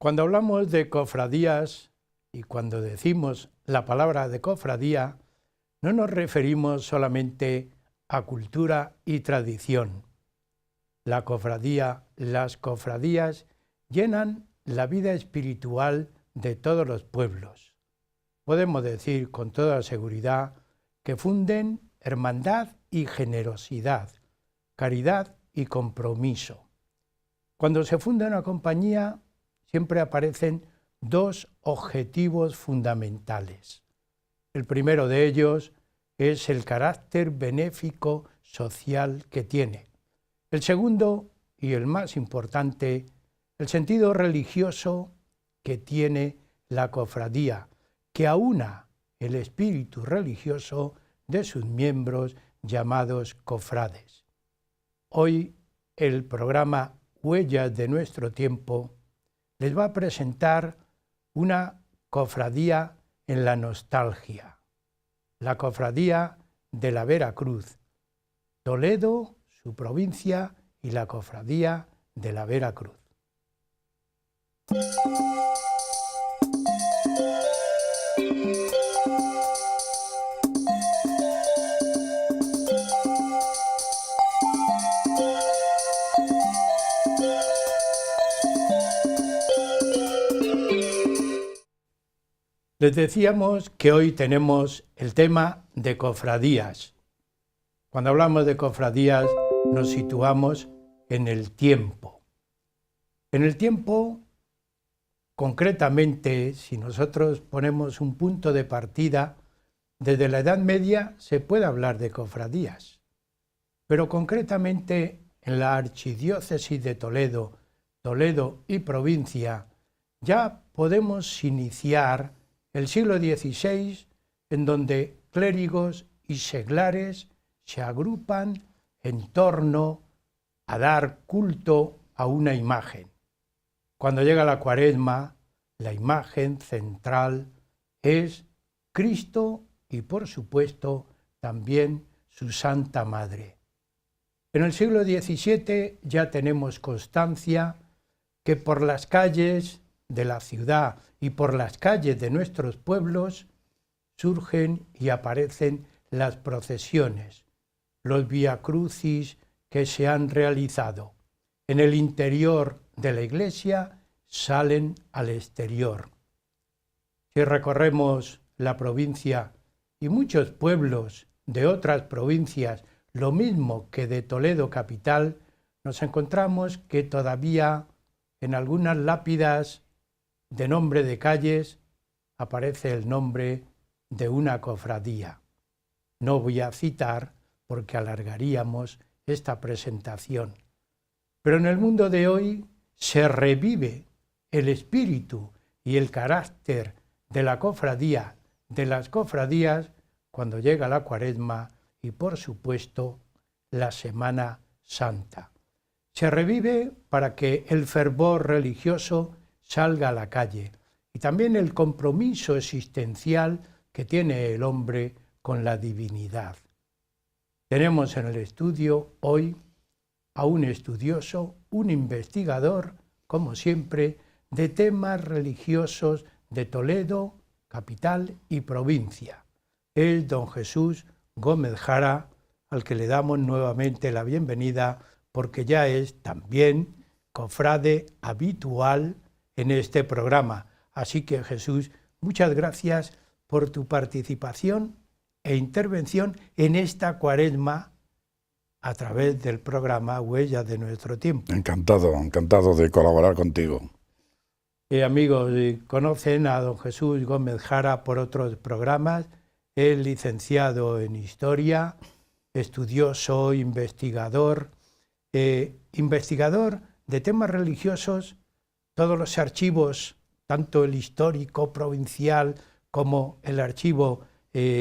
Cuando hablamos de cofradías y cuando decimos la palabra de cofradía, no nos referimos solamente a cultura y tradición. La cofradía, las cofradías llenan la vida espiritual de todos los pueblos. Podemos decir con toda seguridad que funden hermandad y generosidad, caridad y compromiso. Cuando se funda una compañía, siempre aparecen dos objetivos fundamentales. El primero de ellos es el carácter benéfico social que tiene. El segundo, y el más importante, el sentido religioso que tiene la cofradía, que aúna el espíritu religioso de sus miembros llamados cofrades. Hoy el programa Huellas de nuestro tiempo les va a presentar una cofradía en la nostalgia, la cofradía de la Veracruz, Toledo, su provincia, y la cofradía de la Veracruz. Les decíamos que hoy tenemos el tema de cofradías. Cuando hablamos de cofradías nos situamos en el tiempo. En el tiempo, concretamente, si nosotros ponemos un punto de partida, desde la Edad Media se puede hablar de cofradías, pero concretamente en la archidiócesis de Toledo, Toledo y provincia, ya podemos iniciar el siglo XVI, en donde clérigos y seglares se agrupan en torno a dar culto a una imagen. Cuando llega la Cuaresma, la imagen central es Cristo y, por supuesto, también su Santa Madre. En el siglo XVII ya tenemos constancia que por las calles de la ciudad y por las calles de nuestros pueblos surgen y aparecen las procesiones, los viacrucis que se han realizado. En el interior de la iglesia salen al exterior. Si recorremos la provincia y muchos pueblos de otras provincias, lo mismo que de Toledo capital, nos encontramos que todavía en algunas lápidas de nombre de calles aparece el nombre de una cofradía. No voy a citar porque alargaríamos esta presentación. Pero en el mundo de hoy se revive el espíritu y el carácter de la cofradía, de las cofradías, cuando llega la Cuaresma y, por supuesto, la Semana Santa. Se revive para que el fervor religioso salga a la calle y también el compromiso existencial que tiene el hombre con la divinidad. Tenemos en el estudio hoy a un estudioso, un investigador, como siempre, de temas religiosos de Toledo, capital y provincia. Es don Jesús Gómez Jara, al que le damos nuevamente la bienvenida porque ya es también cofrade habitual en este programa. Así que Jesús, muchas gracias por tu participación e intervención en esta Cuaresma a través del programa Huellas de nuestro tiempo. Encantado de colaborar contigo. Amigos, conocen a don Jesús Gómez Jara por otros programas. Es licenciado en Historia, estudioso, investigador de temas religiosos. Todos los archivos, tanto el histórico provincial como el archivo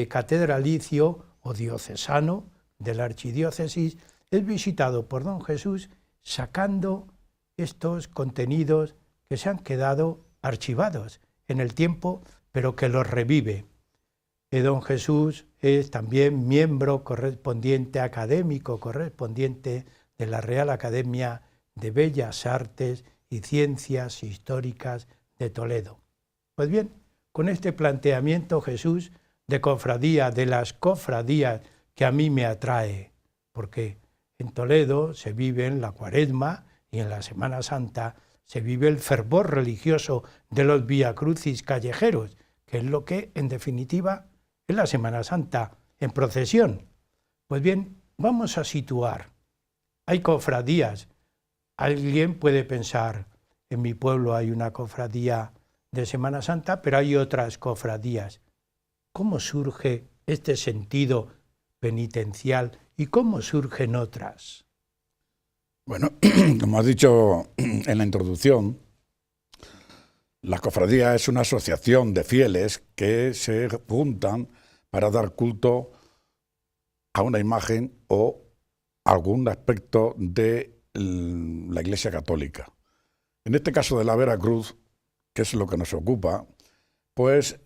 catedralicio o diocesano de la archidiócesis, es visitado por don Jesús sacando estos contenidos que se han quedado archivados en el tiempo, pero que los revive. Don Jesús es también miembro correspondiente, académico correspondiente de la Real Academia de Bellas Artes y Ciencias Históricas de Toledo. Pues bien, con este planteamiento Jesús de cofradía, de las cofradías que a mí me atrae, porque en Toledo se vive en la Cuaresma y en la Semana Santa se vive el fervor religioso de los viacrucis callejeros, que es lo que, en definitiva, es la Semana Santa en procesión. Pues bien, vamos a situar. Hay cofradías. Alguien puede pensar, en mi pueblo hay una cofradía de Semana Santa, pero hay otras cofradías. ¿Cómo surge este sentido penitencial y cómo surgen otras? Bueno, como has dicho en la introducción, la cofradía es una asociación de fieles que se juntan para dar culto a una imagen o algún aspecto de la Iglesia Católica. En este caso de la Vera Cruz, que es lo que nos ocupa, pues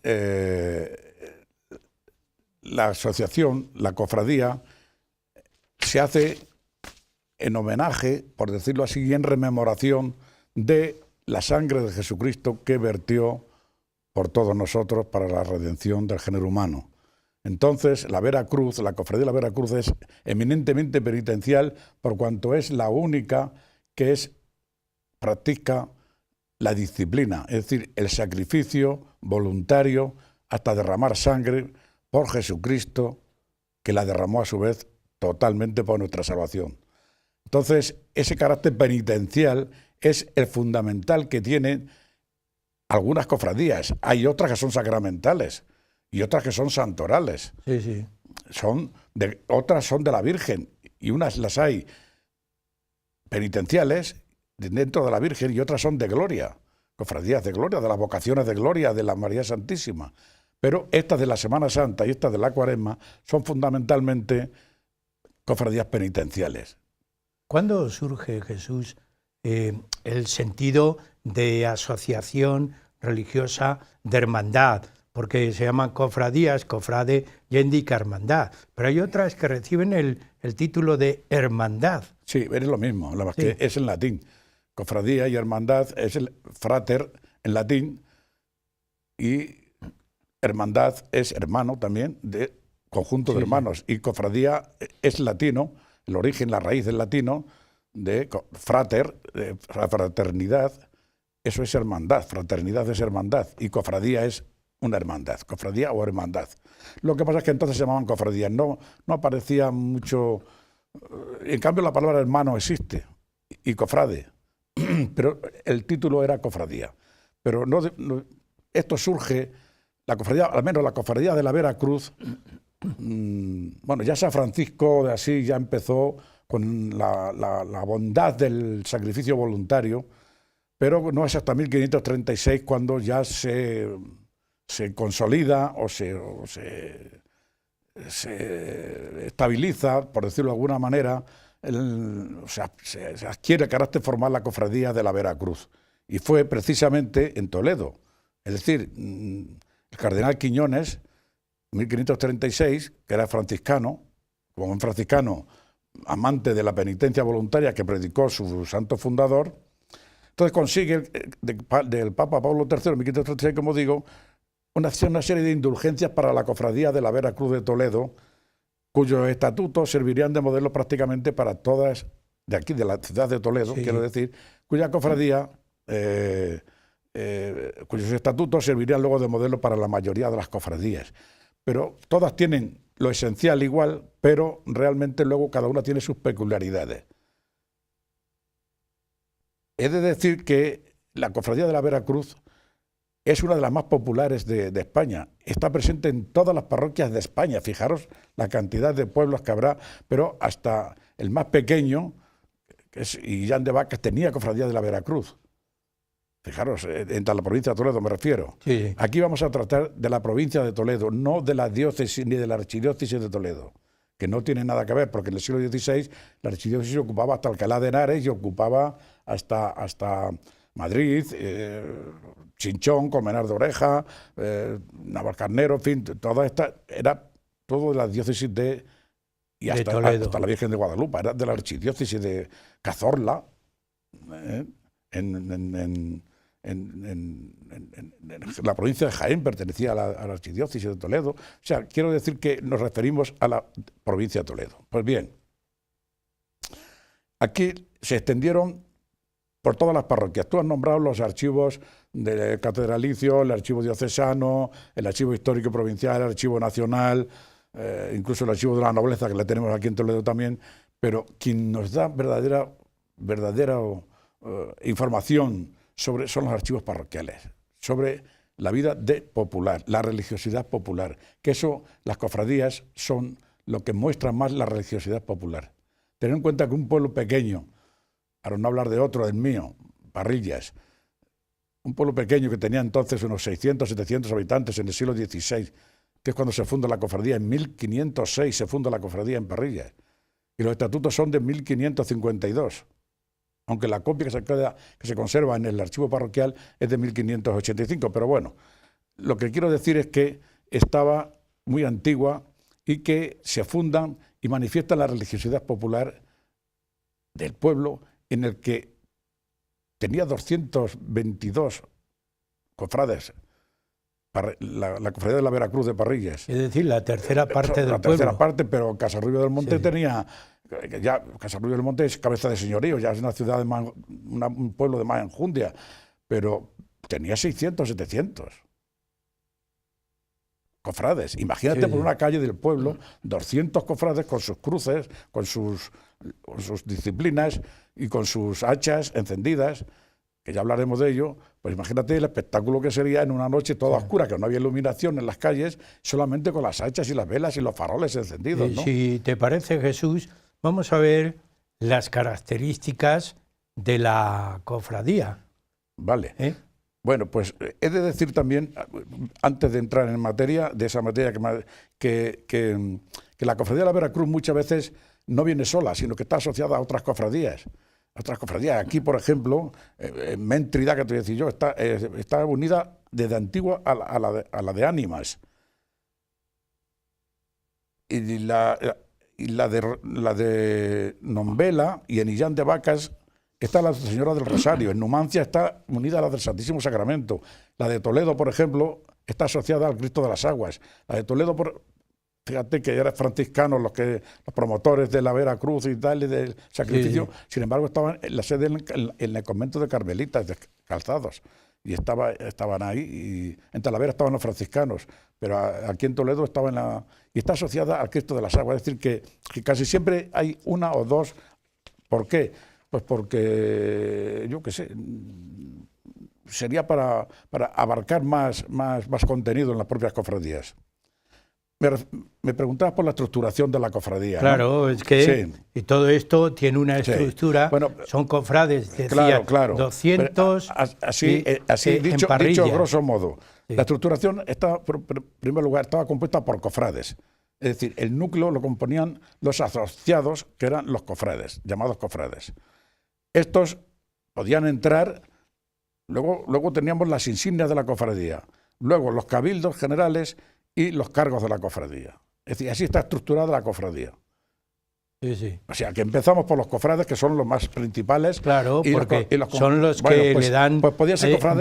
la asociación, la cofradía, se hace en homenaje, por decirlo así, y en rememoración de la sangre de Jesucristo que vertió por todos nosotros para la redención del género humano. Entonces, la Vera Cruz, la cofradía de la Vera Cruz es eminentemente penitencial por cuanto es la única que practica la disciplina, es decir, el sacrificio voluntario hasta derramar sangre por Jesucristo, que la derramó a su vez totalmente por nuestra salvación. Entonces, ese carácter penitencial es el fundamental que tienen algunas cofradías. Hay otras que son sacramentales y otras que son santorales. Sí, sí. Otras son de la Virgen y unas las hay penitenciales dentro de la Virgen y otras son de gloria, cofradías de gloria, de las vocaciones de gloria de la María Santísima. Pero estas de la Semana Santa y estas de la Cuaresma son fundamentalmente cofradías penitenciales. ¿Cuándo surge, Jesús, el sentido de asociación religiosa, de hermandad? Porque se llaman cofradías, cofrade ya indica hermandad, pero hay otras que reciben el título de hermandad. Sí, es lo mismo, la más que es en latín. Cofradía y hermandad es el frater en latín y hermandad es hermano también, de conjunto de hermanos. Y cofradía es latino, el origen, la raíz del latino, de frater, de fraternidad, eso es hermandad, fraternidad es hermandad y cofradía es una hermandad, cofradía o hermandad. Lo que pasa es que entonces se llamaban cofradías, no aparecía mucho. En cambio la palabra hermano existe y cofrade, pero el título era cofradía. Pero esto surge, la cofradía, al menos la cofradía de la Vera Cruz, bueno, ya San Francisco de Asís ya empezó con la bondad del sacrificio voluntario, pero no es hasta 1536 cuando ya se consolida o se estabiliza, por decirlo de alguna manera, se adquiere el carácter formal la cofradía de la Vera Cruz. Y fue precisamente en Toledo. Es decir, el cardenal Quiñones, 1536, que era franciscano, como un franciscano amante de la penitencia voluntaria que predicó su santo fundador, entonces consigue del Papa Pablo III, en 1536, como digo, una serie de indulgencias para la cofradía de la Vera Cruz de Toledo, cuyos estatutos servirían de modelo prácticamente para todas, de aquí, de la ciudad de Toledo, quiero decir, cuya cofradía, cuyos estatutos servirían luego de modelo para la mayoría de las cofradías. Pero todas tienen lo esencial igual, pero realmente luego cada una tiene sus peculiaridades. He de decir que la cofradía de la Vera Cruz es una de las más populares de España. Está presente en todas las parroquias de España. Fijaros la cantidad de pueblos que habrá, pero hasta el más pequeño, que es Illán de Vacas, tenía cofradía de la Vera Cruz. Fijaros, entre la provincia de Toledo me refiero. Sí. Aquí vamos a tratar de la provincia de Toledo, no de la diócesis ni de la archidiócesis de Toledo, que no tiene nada que ver, porque en el siglo XVI la archidiócesis ocupaba hasta Alcalá de Henares y ocupaba hasta Madrid, Chinchón, Colmenar de Oreja, Navalcarnero, en fin, toda esta era todo de la diócesis y hasta la Virgen de Guadalupe, era de la archidiócesis de Cazorla, en la provincia de Jaén, pertenecía a la archidiócesis de Toledo. O sea, quiero decir que nos referimos a la provincia de Toledo. Pues bien, aquí se extendieron por todas las parroquias. Tú has nombrado los archivos del catedralicio, el archivo diocesano, el archivo histórico provincial, el archivo nacional, incluso el archivo de la nobleza, que le tenemos aquí en Toledo también, pero quien nos da verdadera información son los archivos parroquiales, sobre la vida popular, la religiosidad popular, que eso, las cofradías son lo que muestra más la religiosidad popular. Tener en cuenta que un pueblo pequeño, para no hablar de otro, del mío, Parrillas, un pueblo pequeño que tenía entonces unos 600, 700 habitantes en el siglo XVI, que es cuando se funda la cofradía, en 1506 se funda la cofradía en Parrillas, y los estatutos son de 1552. Aunque la copia que se conserva en el archivo parroquial es de 1585. Pero bueno, lo que quiero decir es que estaba muy antigua y que se fundan y manifiestan la religiosidad popular del pueblo, en el que tenía 222 cofrades, la cofradía de la Veracruz de Parrillas. Es decir, la tercera parte del pueblo. La tercera parte, pero Casarrubio del Monte tenía... Ya Casarrubio del Monte es cabeza de señorío, ya es una ciudad un pueblo de más enjundia, pero tenía 600, 700 cofrades. Imagínate por una calle del pueblo, 200 cofrades con sus cruces, con sus disciplinas y con sus hachas encendidas, que ya hablaremos de ello. Pues imagínate el espectáculo que sería en una noche toda oscura, que no había iluminación en las calles, solamente con las hachas y las velas y los faroles encendidos, ¿no? Si te parece, Jesús, vamos a ver las características de la cofradía. Vale. Bueno, pues he de decir también, antes de entrar en materia, de esa materia, que la cofradía de la Veracruz muchas veces no viene sola, sino que está asociada a otras cofradías. Aquí, por ejemplo, Méntrida, que te voy a decir yo, está unida desde antigua a la de Ánimas. Y la de Nombela y en Illán de Vacas está la Señora del Rosario. En Numancia está unida a la del Santísimo Sacramento. La de Toledo, por ejemplo, está asociada al Cristo de las Aguas. La de Toledo, fíjate que eran franciscanos los promotores de la Veracruz y tal, y del sacrificio. Sí. Sin embargo, estaban en la sede en el convento de Carmelitas Calzados. Y estaban ahí, y en Talavera estaban los franciscanos, pero aquí en Toledo estaba y está asociada al Cristo de las Aguas. Es decir, que casi siempre hay una o dos. ¿Por qué? Pues porque, yo qué sé, sería para abarcar más contenido en las propias cofradías. Me preguntabas por la estructuración de la cofradía. Claro, ¿no? Es que sí. Y todo esto tiene una estructura, sí. Bueno, son cofrades, decía, claro. 200 así dicho grosso modo. Sí. La estructuración en primer lugar, estaba compuesta por cofrades. Es decir, el núcleo lo componían los asociados, que eran los cofrades, llamados cofrades. Estos podían entrar, luego teníamos las insignias de la cofradía, luego los cabildos generales y los cargos de la cofradía. Es decir, así está estructurada la cofradía. Sí, sí. O sea, que empezamos por los cofrades, que son los más principales. Claro, porque son los que le dan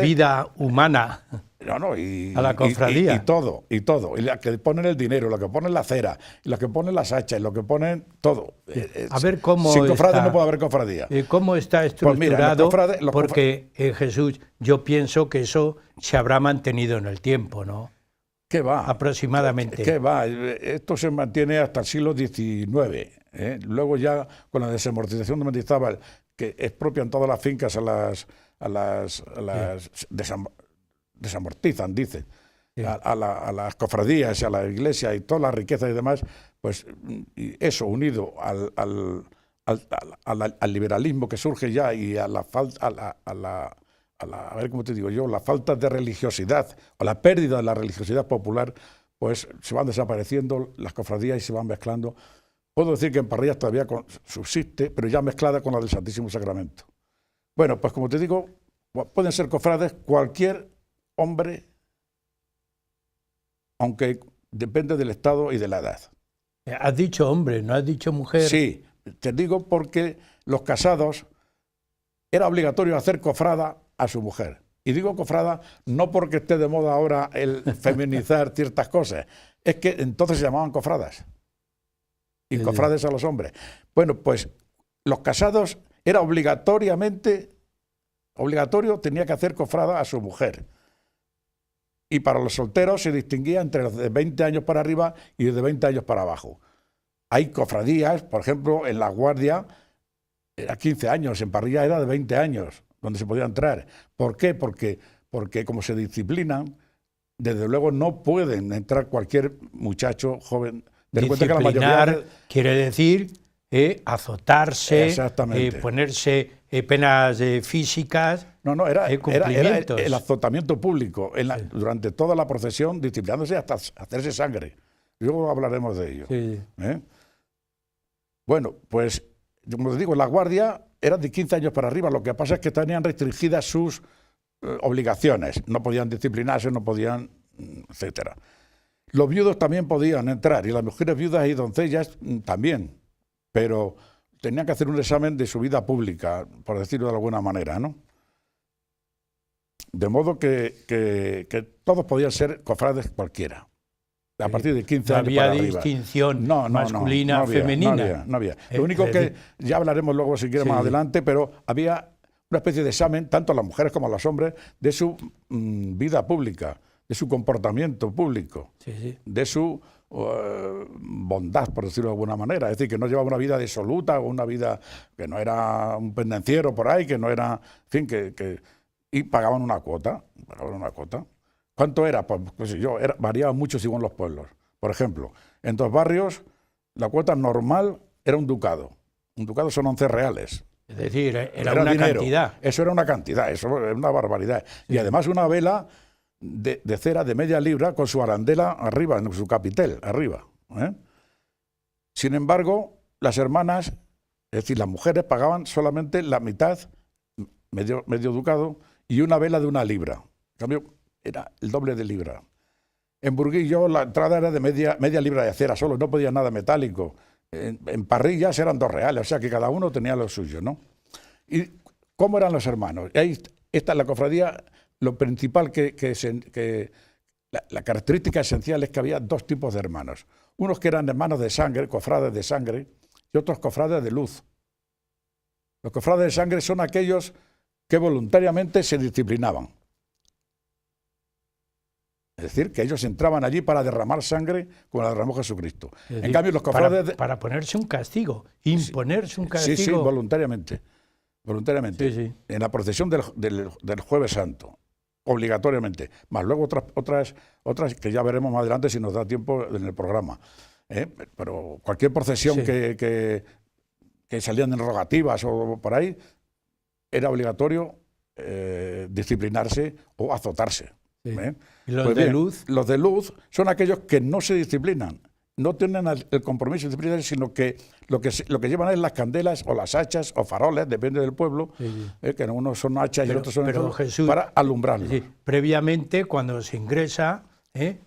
vida humana a la cofradía. Y todo. Y los que ponen el dinero, los que ponen la cera, los que ponen las hachas, los que ponen todo. A ver cómo sin cofrades no puede haber cofradía. ¿Cómo está estructurado? Pues mira, porque, Jesús, yo pienso que eso se habrá mantenido en el tiempo, ¿no? ¿Qué va? Aproximadamente. ¿Qué va? Esto se mantiene hasta el siglo XIX. Luego ya con la desamortización de Mendizábal, que expropian todas las fincas desamortizan, dice, sí. a las cofradías, a la iglesia y todas las riquezas y demás, pues y eso unido al liberalismo que surge ya y a la falta, a ver cómo te digo yo, la falta de religiosidad o la pérdida de la religiosidad popular, pues se van desapareciendo las cofradías y se van mezclando. Puedo decir que en Parrillas todavía subsiste, pero ya mezclada con la del Santísimo Sacramento. Bueno, pues como te digo, pueden ser cofrades cualquier hombre, aunque depende del estado y de la edad. Has dicho hombre, ¿no has dicho mujer? Sí, te digo porque los casados era obligatorio hacer cofrada a su mujer. Y digo cofrada no porque esté de moda ahora el feminizar ciertas cosas, es que entonces se llamaban cofradas. Y cofrades a los hombres. Bueno, pues los casados era obligatorio, tenía que hacer cofrada a su mujer. Y para los solteros se distinguía entre los de 20 años para arriba y los de 20 años para abajo. Hay cofradías, por ejemplo, en La Guardia era 15 años, en Parrilla era de 20 años, donde se podía entrar. ¿Por qué? Porque como se disciplinan, desde luego no pueden entrar cualquier muchacho joven. Disciplinar quiere decir azotarse, ponerse penas físicas. No, era el azotamiento público durante toda la procesión, disciplinándose hasta hacerse sangre. Luego hablaremos de ello. Sí. Bueno, pues, como les digo, la guardia era de 15 años para arriba. Lo que pasa es que tenían restringidas sus obligaciones. No podían disciplinarse, no podían, etcétera. Los viudos también podían entrar, y las mujeres viudas y doncellas también, pero tenían que hacer un examen de su vida pública, por decirlo de alguna manera, ¿no? De modo que todos podían ser cofrades cualquiera, a partir de 15 años para arriba. No había distinción masculina, femenina. No había. Lo único que, ya hablaremos luego si quiere más adelante, pero había una especie de examen, tanto a las mujeres como a los hombres, de su vida pública, de su comportamiento público, de su bondad, por decirlo de alguna manera. Es decir, que no llevaba una vida disoluta o una vida que no era un pendenciero por ahí, que no era, en fin, y pagaban una cuota. ¿Cuánto era? Pues variaba mucho según los pueblos. Por ejemplo, en 2 barrios la cuota normal era un ducado. Un ducado son 11 reales. Es decir, era una dinero. Cantidad. Eso era una cantidad, eso era una barbaridad. Sí. Y además una vela de cera de media libra con su arandela arriba, en su capitel, arriba. Sin embargo, las hermanas, es decir, las mujeres pagaban solamente la mitad, medio ducado, y una vela de 1 libra. En cambio, era el doble de libra. En Burguillo la entrada era de media libra de cera solo, no podía nada metálico. En Parrillas eran 2 reales, o sea que cada uno tenía lo suyo, ¿no? ¿Y cómo eran los hermanos? Ahí está la cofradía. Lo principal la característica esencial es que había 2 tipos de hermanos. Unos que eran hermanos de sangre, cofrades de sangre, y otros cofrades de luz. Los cofrades de sangre son aquellos que voluntariamente se disciplinaban. Es decir, que ellos entraban allí para derramar sangre como la derramó Jesucristo. En cambio, los cofrades... Para ponerse un castigo, imponerse un castigo. Sí, voluntariamente. Sí. En la procesión del Jueves Santo, obligatoriamente. Más luego otras que ya veremos más adelante si nos da tiempo en el programa. Pero cualquier procesión que salían en rogativas o por ahí, era obligatorio disciplinarse o azotarse. Sí. ¿Y los de luz? Los de luz son aquellos que no se disciplinan, no tienen el compromiso de disciplinar, sino que lo que llevan es las candelas o las hachas o faroles, depende del pueblo, que unos son hachas y otros son Jesús, para alumbrarlo. Previamente, cuando se ingresa,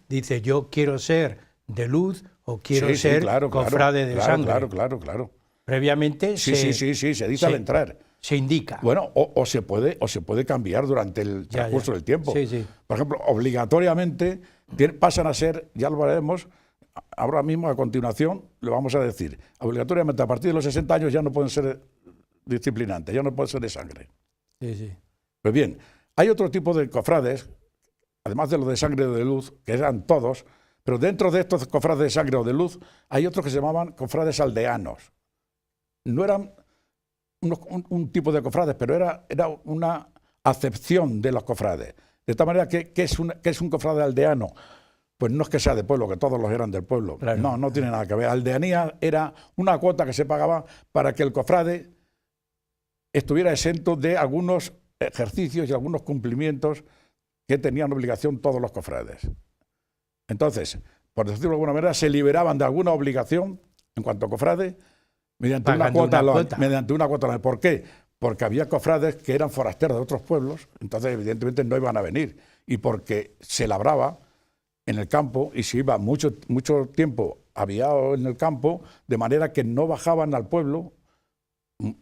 dice yo quiero ser de luz o quiero ser cofrade de sangre. Claro. Previamente se dice al entrar. Se indica. Bueno, o se puede cambiar durante el transcurso del tiempo. Por ejemplo, obligatoriamente pasan a ser, ya lo veremos, ahora mismo a continuación lo vamos a decir, obligatoriamente a partir de los 60 años ya no pueden ser disciplinantes, ya no pueden ser de sangre. Pues bien, hay otro tipo de cofrades, además de los de sangre o de luz, que eran todos, pero dentro de estos cofrades de sangre o de luz hay otros que se llamaban cofrades aldeanos. No eran un tipo de cofrades, pero era una acepción de los cofrades. De tal manera que es un cofrade aldeano. Pues no es que sea de pueblo, que todos los eran del pueblo. Claro. No tiene nada que ver. Aldeanía era una cuota que se pagaba para que el cofrade estuviera exento de algunos ejercicios y algunos cumplimientos que tenían obligación todos los cofrades. Entonces, por decirlo de alguna manera, se liberaban de alguna obligación en cuanto a cofrade mediante una cuota. ¿Por qué? Porque había cofrades que eran forasteros de otros pueblos, entonces evidentemente no iban a venir. Y porque se labraba en el campo y se iba mucho tiempo aviado en el campo, de manera que no bajaban al pueblo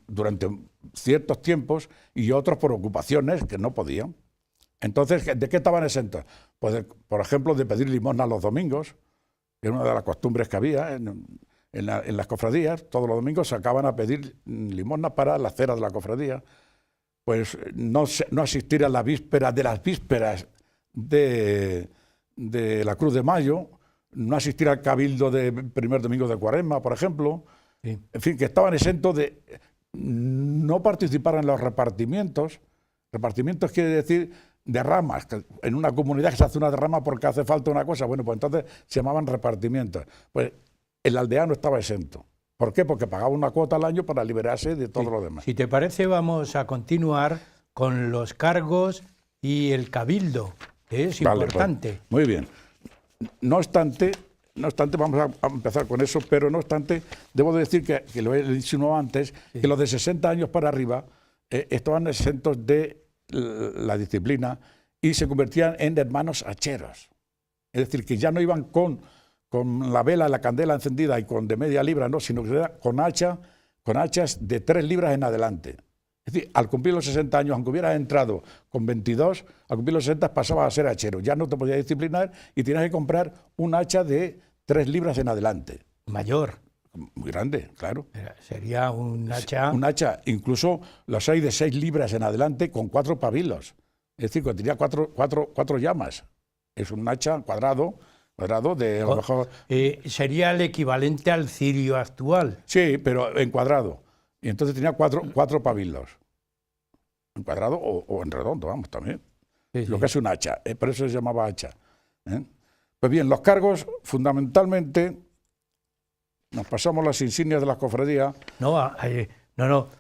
durante ciertos tiempos y otros por ocupaciones que no podían. Entonces, ¿de qué estaban exentos? Pues, por ejemplo, de pedir limosna los domingos, que era una de las costumbres que había en las cofradías. Todos los domingos sacaban a pedir limosna para la cena de la cofradía. Pues no asistir a la víspera de las vísperas de la Cruz de Mayo, no asistir al cabildo de primer domingo de Cuaresma, por ejemplo. Sí. En fin, que estaban exentos de no participar en los repartimientos. Repartimientos quiere decir derramas. En una comunidad que se hace una derrama porque hace falta una cosa, bueno, pues entonces se llamaban repartimientos. Pues el aldeano estaba exento. ¿Por qué? Porque pagaba una cuota al año para liberarse de todo lo demás. Si te parece, vamos a continuar con los cargos y el cabildo, que es importante. Pues, muy bien. No obstante, vamos a empezar con eso, pero no obstante, debo decir que lo he insinuado antes, sí, que los de 60 años para arriba estaban exentos de la disciplina y se convertían en hermanos hacheros. Es decir, que ya no iban con la vela, la candela encendida y con de media libra, no, sino que era con hachas de 3 libras en adelante. Es decir, al cumplir los 60 años, aunque hubieras entrado con 22, al cumplir los 60 pasabas a ser hachero. Ya no te podías disciplinar y tenías que comprar un hacha de 3 libras en adelante. Mayor. Muy grande, claro. Sería un hacha... Un hacha, incluso los hay de 6 libras en adelante con 4 pabilos. Es decir, que tenía cuatro llamas. Es un hacha cuadrado de a lo mejor... sería el equivalente al cirio actual. Sí, pero en cuadrado. Y entonces tenía cuatro pabilos. En cuadrado o en redondo, vamos, también. Sí, lo que es un hacha. Por eso se llamaba hacha. Pues bien, los cargos, fundamentalmente, nos pasamos las insignias de las cofradías. No,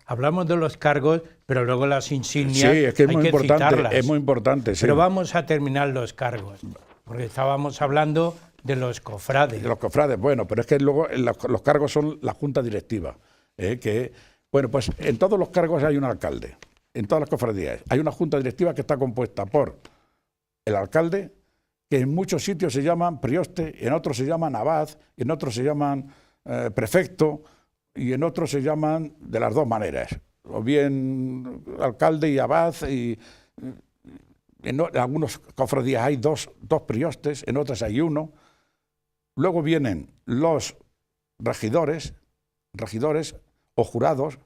hablamos de los cargos, pero luego las insignias. Sí, es que es muy importante. Es muy importante, sí. Pero vamos a terminar los cargos, porque estábamos hablando de los cofrades. De los cofrades, bueno, pero es que luego los cargos son la junta directiva. Bueno, pues en todos los cargos hay un alcalde, en todas las cofradías. Hay una junta directiva que está compuesta por el alcalde, que en muchos sitios se llaman prioste, en otros se llaman abad, en otros se llaman prefecto y en otros se llaman de las dos maneras, o bien alcalde y abad, y en algunas cofradías hay dos priostes, en otras hay uno. Luego vienen los regidores o jurados,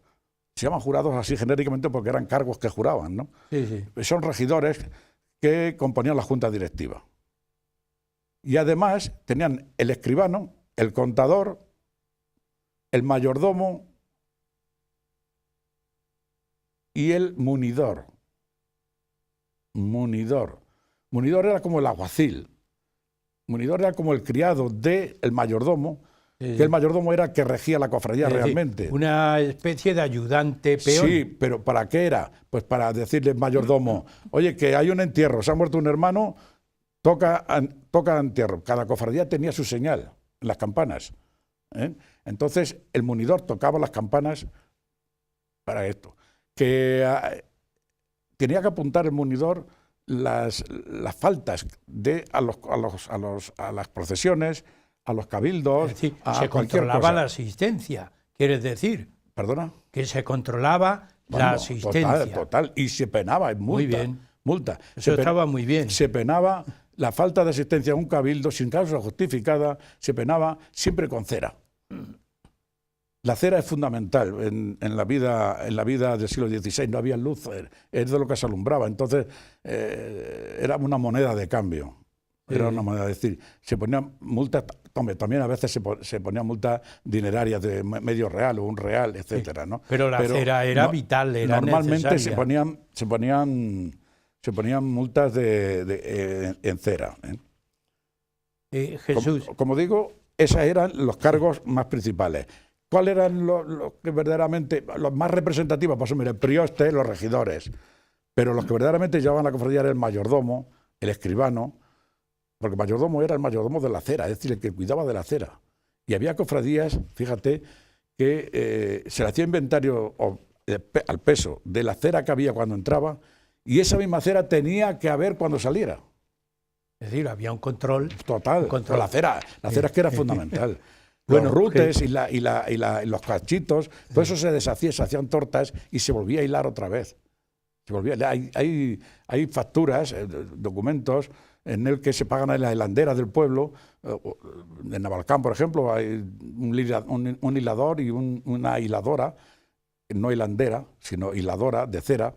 se llaman jurados así genéricamente porque eran cargos que juraban, ¿no? Sí, sí. Son regidores que componían la junta directiva. Y además tenían el escribano, el contador, el mayordomo y el munidor. Munidor era como el alguacil. Munidor era como el criado del mayordomo, sí, que el mayordomo era el que regía la cofradía realmente. Una especie de ayudante peón. Sí, pero ¿para qué era? Pues para decirle al mayordomo, oye, que hay un entierro, se ha muerto un hermano, toca entierro. Cada cofradía tenía su señal en las campanas. Entonces el munidor tocaba las campanas para esto. Que tenía que apuntar el munidor las faltas a las procesiones, a los cabildos. Es decir, se controlaba la asistencia, ¿quieres decir? ¿Perdona? Que se controlaba la asistencia. Total, y se penaba en multa. Muy bien. Multa. Eso estaba muy bien. Se penaba la falta de asistencia a un cabildo sin causa justificada, se penaba siempre con cera. La cera es fundamental en la vida del siglo XVI, no había luz, es de lo que se alumbraba, entonces era una moneda de cambio, era una moneda, es decir, se ponían multas, también a veces se ponían multas dinerarias de medio real o un real, etcétera, ¿no? Pero la cera era vital, era normalmente necesaria. se ponían multas en cera. Jesús. Como digo, esos eran los cargos más principales. ¿Cuáles eran los que verdaderamente, los más representativos? Pues mire, el prioste, los regidores, pero los que verdaderamente llevaban la cofradía era el mayordomo, el escribano, porque el mayordomo era el mayordomo de la cera, es decir, el que cuidaba de la cera. Y había cofradías, fíjate, que se le hacía inventario al peso de la cera que había cuando entraba, y esa misma cera tenía que haber cuando saliera. Es decir, había un control. Total, la cera es que era fundamental. Bueno, los rutes y los cachitos, todo eso se deshacía, se hacían tortas y se volvía a hilar otra vez. Hay facturas, documentos en el que se pagan a la hilandera del pueblo. En Navalcán, por ejemplo, hay un hilador y una hiladora, no hilandera, sino hiladora de cera,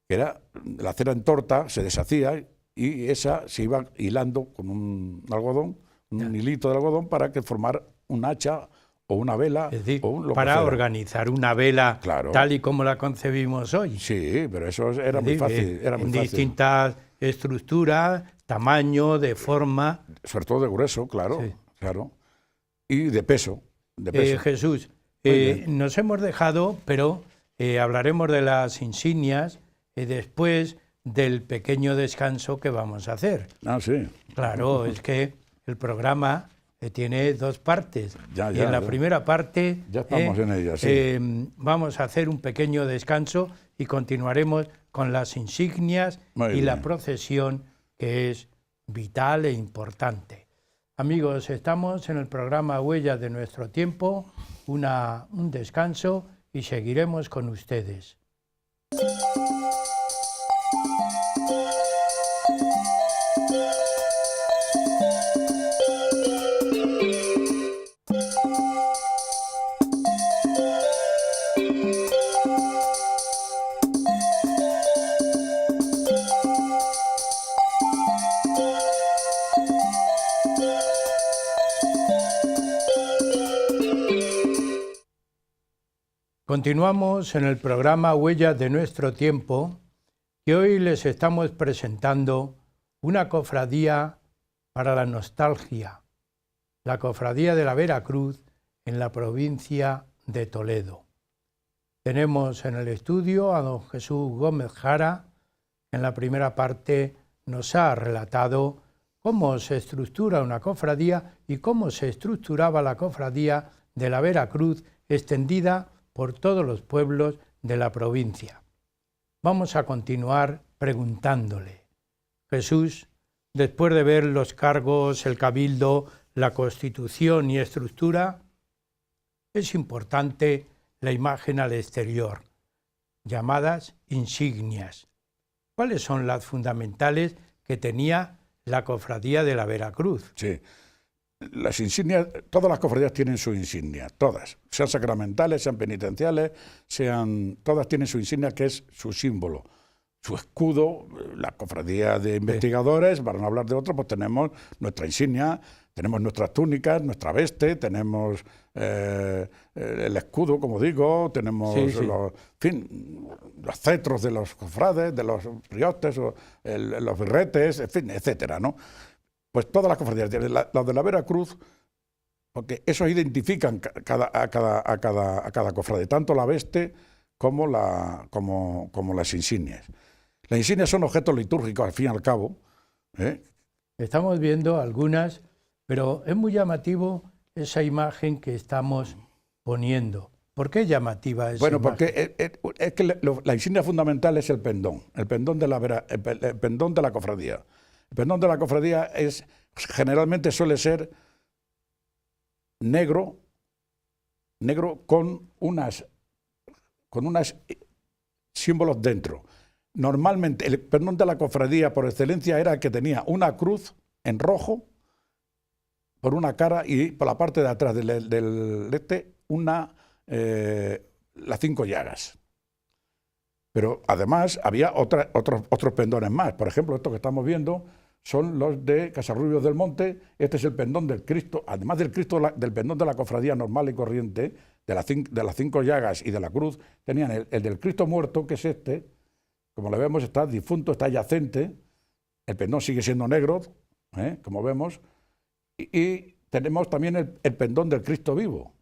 que era la cera en torta, se deshacía y esa se iba hilando con un algodón, un hilito de algodón para que formara un hacha o una vela. Es decir, o lo para que fuera. organizar una vela tal y como la concebimos hoy. Sí, pero eso era muy fácil. En distintas estructuras, tamaño, de forma. Sobre todo de grueso, claro. Sí. Claro. Y de peso. Jesús, nos hemos dejado, pero hablaremos de las insignias después del pequeño descanso que vamos a hacer. Ah, sí. Claro, es que el programa tiene dos partes. Y en la primera parte ya estamos en ella, sí. Vamos a hacer un pequeño descanso y continuaremos con las insignias y la procesión, que es vital e importante. Amigos, estamos en el programa Huellas de nuestro tiempo, un descanso y seguiremos con ustedes. Continuamos en el programa Huellas de nuestro tiempo y hoy les estamos presentando una cofradía para la nostalgia, la cofradía de la Veracruz en la provincia de Toledo. Tenemos en el estudio a don Jesús Gómez Jara. En la primera parte nos ha relatado cómo se estructura una cofradía y cómo se estructuraba la cofradía de la Veracruz extendida por todos los pueblos de la provincia. Vamos a continuar preguntándole. Jesús, después de ver los cargos, el cabildo, la constitución y estructura, es importante la imagen al exterior, llamadas insignias. ¿Cuáles son las fundamentales que tenía la cofradía de la Veracruz? Sí. Las insignias, todas las cofradías tienen su insignia, todas, sean sacramentales, sean penitenciales, todas tienen su insignia, que es su símbolo, su escudo. La cofradía de investigadores, para no hablar de otro, pues tenemos nuestra insignia, tenemos nuestras túnicas, nuestra veste, tenemos el escudo, como digo, tenemos los cetros de los cofrades, de los priotes, los birretes, en fin, etcétera, ¿no? Pues todas las cofradías, las de la Veracruz, porque esos identifican a cada cofrade, tanto la veste como las insignias. Las insignias son objetos litúrgicos, al fin y al cabo. Estamos viendo algunas, pero es muy llamativo esa imagen que estamos poniendo. ¿Por qué llamativa esa imagen? Bueno, porque es que la insignia fundamental es el pendón de la cofradía. El pendón de la cofradía generalmente suele ser negro con unas símbolos dentro. Normalmente el pendón de la cofradía por excelencia era el que tenía una cruz en rojo por una cara y por la parte de atrás las 5 llagas. Pero además había otros pendones más. Por ejemplo, estos que estamos viendo son los de Casarrubios del Monte. Este es el pendón del Cristo, además del pendón de la cofradía normal y corriente, de las 5 llagas y de la cruz, tenían el del Cristo muerto, que es este. Como le vemos, está difunto, está yacente. El pendón sigue siendo negro, como vemos. Y tenemos también el pendón del Cristo vivo.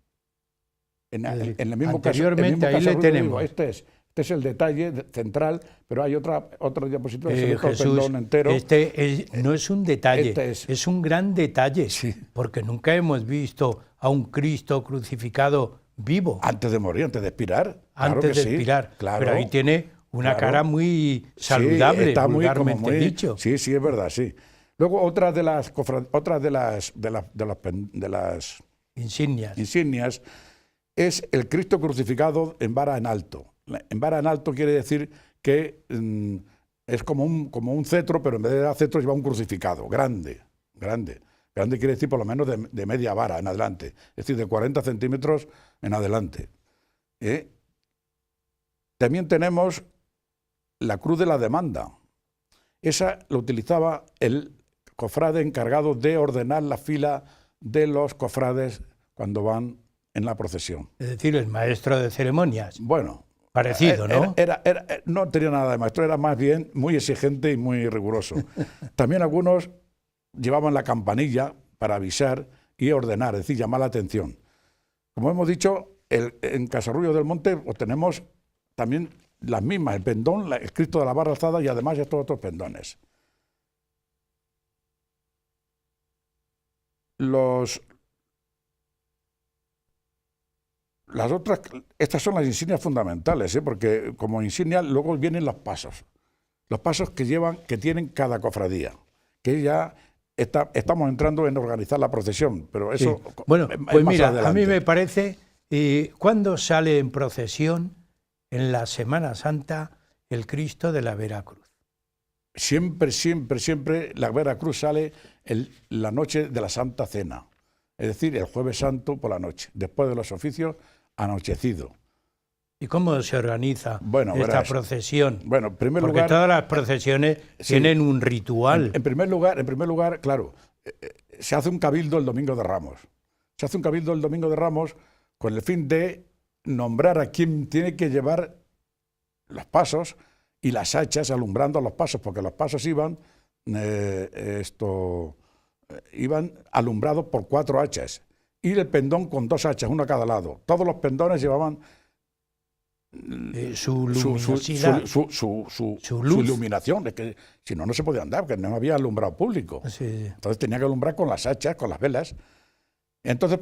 En el mismo anteriormente caso, ahí le tenemos. Este es el detalle central, pero hay otra diapositiva que se ve Jesús, el pendón entero. No es un detalle, es un gran detalle, porque nunca hemos visto a un Cristo crucificado vivo. Antes de morir, antes de expirar. Antes de expirar, claro, pero ahí tiene una cara muy saludable, está vulgarmente dicho. Sí, es verdad, sí. Luego otra de las insignias, es el Cristo crucificado en vara en alto. En vara en alto quiere decir que es como un cetro, pero en vez de dar cetro lleva un crucificado, grande. Grande quiere decir por lo menos de media vara en adelante, es decir, de 40 centímetros en adelante. También tenemos la cruz de la demanda. Esa lo utilizaba el cofrade encargado de ordenar la fila de los cofrades cuando van en la procesión. es decir, el maestro de ceremonias. Bueno, Parecido, ¿no? No tenía nada de maestro, era más bien muy exigente y muy riguroso. También algunos llevaban la campanilla para avisar y ordenar, es decir, llamar la atención. Como hemos dicho, en Casarrullo del Monte pues, tenemos también las mismas, el pendón, el Cristo de la barra alzada y además estos otros pendones. Estas son las insignias fundamentales, porque como insignia luego vienen los pasos que tienen cada cofradía, que ya estamos entrando en organizar la procesión, pero eso... Sí. Bueno, pues mira, adelante. a mí me parece, ¿cuándo sale en procesión en la Semana Santa el Cristo de la Veracruz? Siempre la Veracruz sale la noche de la Santa Cena, es decir, el Jueves Santo por la noche, después de los oficios, anochecido. ¿Y cómo se organiza esta procesión? Bueno, en primer Porque lugar, todas las procesiones tienen un ritual. En primer lugar, claro, se hace un cabildo el Domingo de Ramos. Se hace un cabildo el Domingo de Ramos con el fin de nombrar a quien tiene que llevar los pasos y las hachas alumbrando los pasos, porque los pasos iban alumbrados por 4 hachas y el pendón con 2 hachas, una a cada lado. Todos los pendones llevaban su luminosidad, su iluminación, es que si no, no se podía andar, porque no había alumbrado público. Sí. Entonces tenía que alumbrar con las hachas, con las velas. Entonces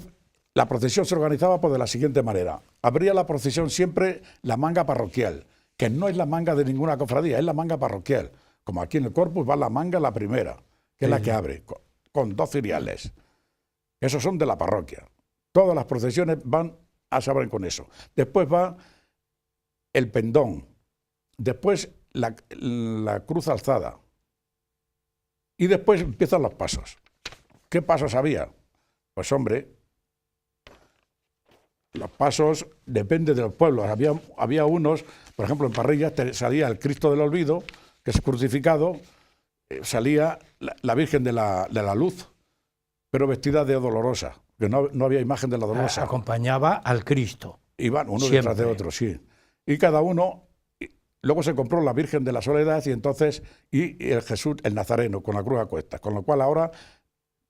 la procesión se organizaba pues, de la siguiente manera. Abría la procesión siempre la manga parroquial, que no es la manga de ninguna cofradía, es la manga parroquial. Como aquí en el Corpus va la manga, la primera, que es la que abre, con 2 ciriales. Esos son de la parroquia. Todas las procesiones se abren con eso. Después va el pendón, después la cruz alzada y después empiezan los pasos. ¿Qué pasos había? Pues hombre, los pasos depende de los pueblos. Había unos, por ejemplo en Parrillas salía el Cristo del Olvido, que es crucificado, salía la Virgen de la Luz, pero vestida de dolorosa, que no había imagen de la dolorosa. Acompañaba al Cristo. Iban uno siempre detrás de otro, sí. Y cada uno, luego se compró la Virgen de la Soledad y el Jesús, el Nazareno, con la cruz a cuestas, con lo cual ahora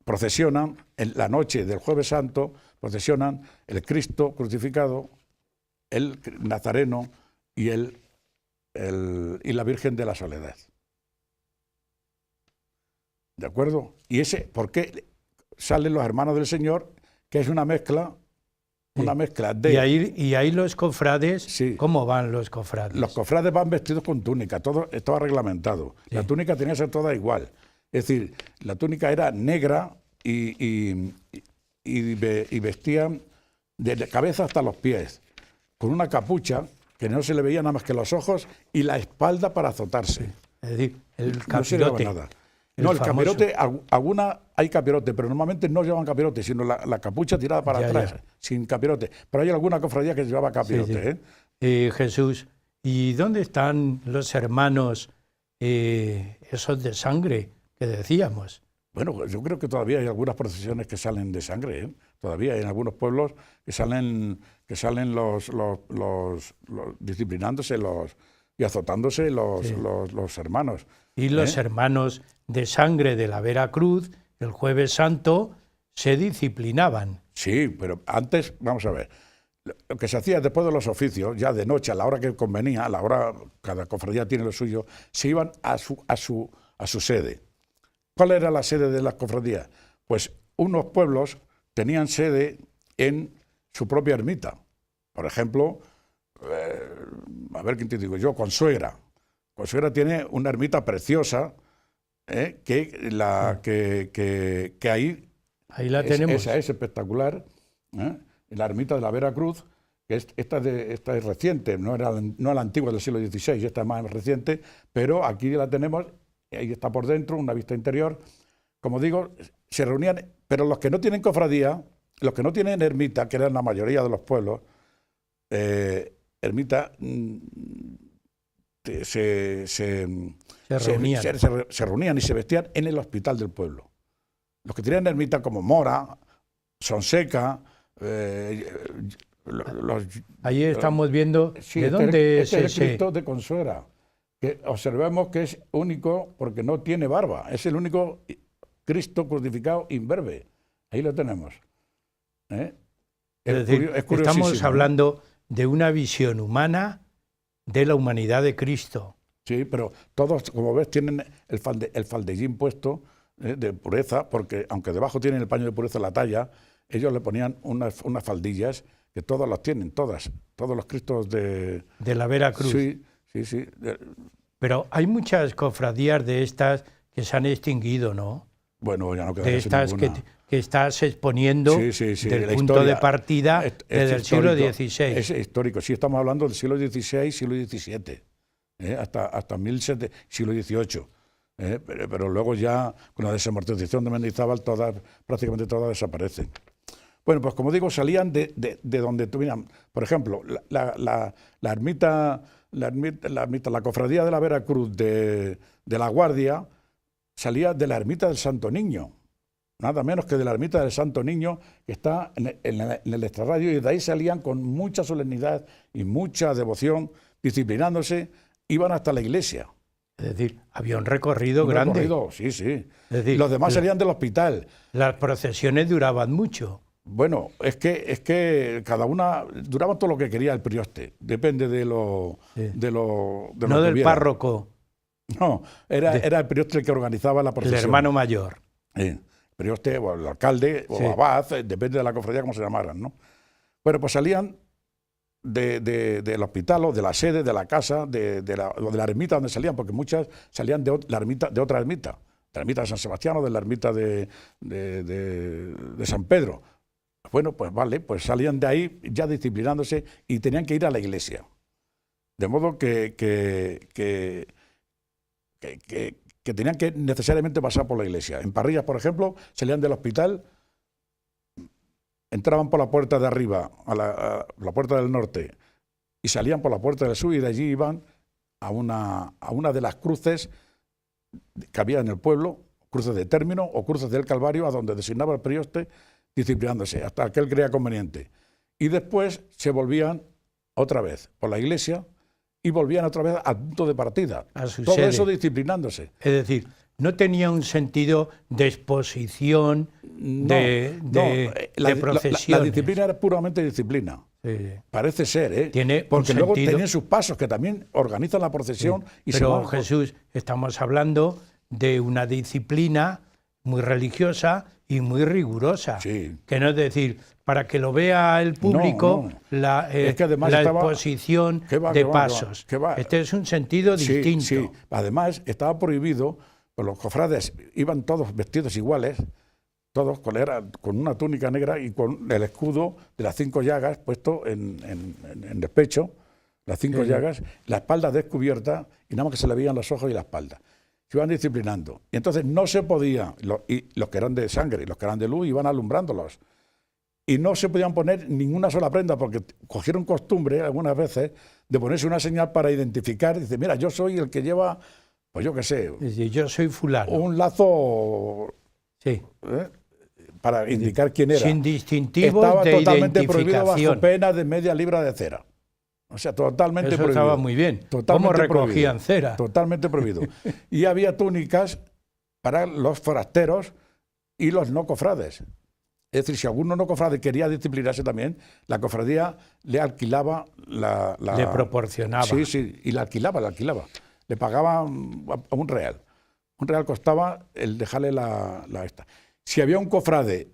procesionan, en la noche del Jueves Santo, procesionan el Cristo crucificado, el Nazareno y la Virgen de la Soledad. ¿De acuerdo? Y ¿por qué salen los hermanos del Señor? Que es una mezcla... Una mezcla de... Y ahí los cofrades, sí. ¿Cómo van los cofrades? Los cofrades van vestidos con túnica, todo estaba reglamentado. Sí. La túnica tenía que ser toda igual. Es decir, la túnica era negra y vestían de cabeza hasta los pies, con una capucha que no se le veía nada más que los ojos y la espalda para azotarse. Sí. Es decir, el capirote. No se le veía nada. El capirote, hay capirote, pero normalmente no llevan capirote, sino la capucha tirada para atrás, sin capirote. Pero hay alguna cofradía que llevaba capirote. Sí. Jesús, ¿y dónde están los hermanos esos de sangre que decíamos? Bueno, yo creo que todavía hay algunas procesiones que salen de sangre. Todavía hay en algunos pueblos que salen los disciplinándose y azotándose los hermanos. Y los hermanos de sangre de la Veracruz, el Jueves Santo, se disciplinaban. Sí, pero antes, vamos a ver, lo que se hacía después de los oficios, ya de noche, a la hora que convenía, a la hora, cada cofradía tiene lo suyo, se iban a su sede. ¿Cuál era la sede de las cofradías? Pues unos pueblos tenían sede en su propia ermita. Por ejemplo, a ver quién te digo yo, Consuegra. Consuegra tiene una ermita preciosa, que ahí la tenemos. Esa es espectacular, En la ermita de la Vera Cruz, que esta es reciente, no la antigua del siglo XVI, esta es más reciente, pero aquí la tenemos, ahí está por dentro, una vista interior. Como digo, se reunían, pero los que no tienen cofradía, los que no tienen ermita, que eran la mayoría de los pueblos, ermita, se reunían y se vestían en el hospital del pueblo. Los que tenían ermita como Mora, Sonseca, ahí estamos viendo sí, de dónde es el Cristo de Consuera, que observemos que es único porque no tiene barba, es el único Cristo crucificado imberbe. Ahí lo tenemos. Es decir, estamos hablando de una visión humana de la humanidad de Cristo. Sí, pero todos, como ves, tienen el faldellín puesto de pureza, porque aunque debajo tienen el paño de pureza la talla, ellos le ponían unas faldillas que todos las tienen, todos los Cristos de la Vera Cruz. Sí. Pero hay muchas cofradías de estas que se han extinguido, ¿no? Bueno, ya no queda de estas que estás exponiendo del punto historia, de partida desde el siglo XVI. Es histórico, sí, estamos hablando del siglo XVI, siglo XVII, hasta siglo XVIII. Pero luego ya, con la desamortización de Mendizábal, prácticamente todas desaparecen. Bueno, pues como digo, salían de donde tuvieran, por ejemplo, la cofradía de la Vera Cruz de la Guardia salía de la ermita del Santo Niño, nada menos que de la ermita del Santo Niño, que está en el extrarradio, y de ahí salían con mucha solemnidad y mucha devoción, disciplinándose, iban hasta la iglesia. Es decir, había un recorrido grande. Sí. Es decir, los demás salían del hospital. Las procesiones duraban mucho. Bueno, es que cada una duraba todo lo que quería el prioste, depende de lo no del párroco. No, era el prioste el que organizaba la procesión. El hermano mayor. El prioste, o el alcalde, o abad, depende de la cofradía como se llamaran, ¿no? Bueno, pues salían del hospital, o de la sede, de la casa, o de la ermita donde salían, porque muchas salían de otra ermita, de la ermita de San Sebastián o de la ermita de San Pedro. Bueno, pues vale, pues salían de ahí ya disciplinándose y tenían que ir a la iglesia. De modo que tenían que necesariamente pasar por la iglesia. En Parrillas, por ejemplo, salían del hospital, entraban por la puerta de arriba, a la puerta del norte, y salían por la puerta del sur, y de allí iban a una de las cruces que había en el pueblo, cruces de término o cruces del Calvario, a donde designaba el prioste, disciplinándose, hasta que él creía conveniente. Y después se volvían otra vez por la iglesia y volvían otra vez al punto de partida. Todo sede. Eso disciplinándose. Es decir, no tenía un sentido de exposición, de procesiones. La disciplina era puramente disciplina. Sí. Parece ser, Tiene porque luego tenían sus pasos, que también organizan la procesión. Sí. Pero Jesús, estamos hablando de una disciplina muy religiosa y muy rigurosa. Sí. Que no es decir, para que lo vea el público, la exposición de pasos. Este es un sentido distinto. Sí. Además, estaba prohibido, pues los cofrades iban todos vestidos iguales, todos con una túnica negra y con el escudo de las 5 llagas puesto en el pecho, las 5 llagas, la espalda descubierta, y nada más que se le veían los ojos y la espalda. Se iban disciplinando. Y entonces no se podía, y los que eran de sangre y los que eran de luz iban alumbrándolos. Y no se podían poner ninguna sola prenda, porque cogieron costumbre algunas veces de ponerse una señal para identificar. Dice, mira, yo soy el que lleva, pues yo qué sé, yo soy fulano. Un lazo, para indicar quién era. Sin distintivo. Estaba de totalmente prohibido identificación. bajo pena de media libra de cera. O sea, totalmente Eso prohibido. Estaba muy bien. Totalmente ¿Cómo recogían prohibido, cera? Totalmente prohibido. Y había túnicas para los forasteros y los no cofrades. Es decir, si alguno no cofrade quería disciplinarse también, la cofradía le alquilaba le proporcionaba. Sí, y la alquilaba. Le pagaba un real. Un real costaba el dejarle esta. Si había un cofrade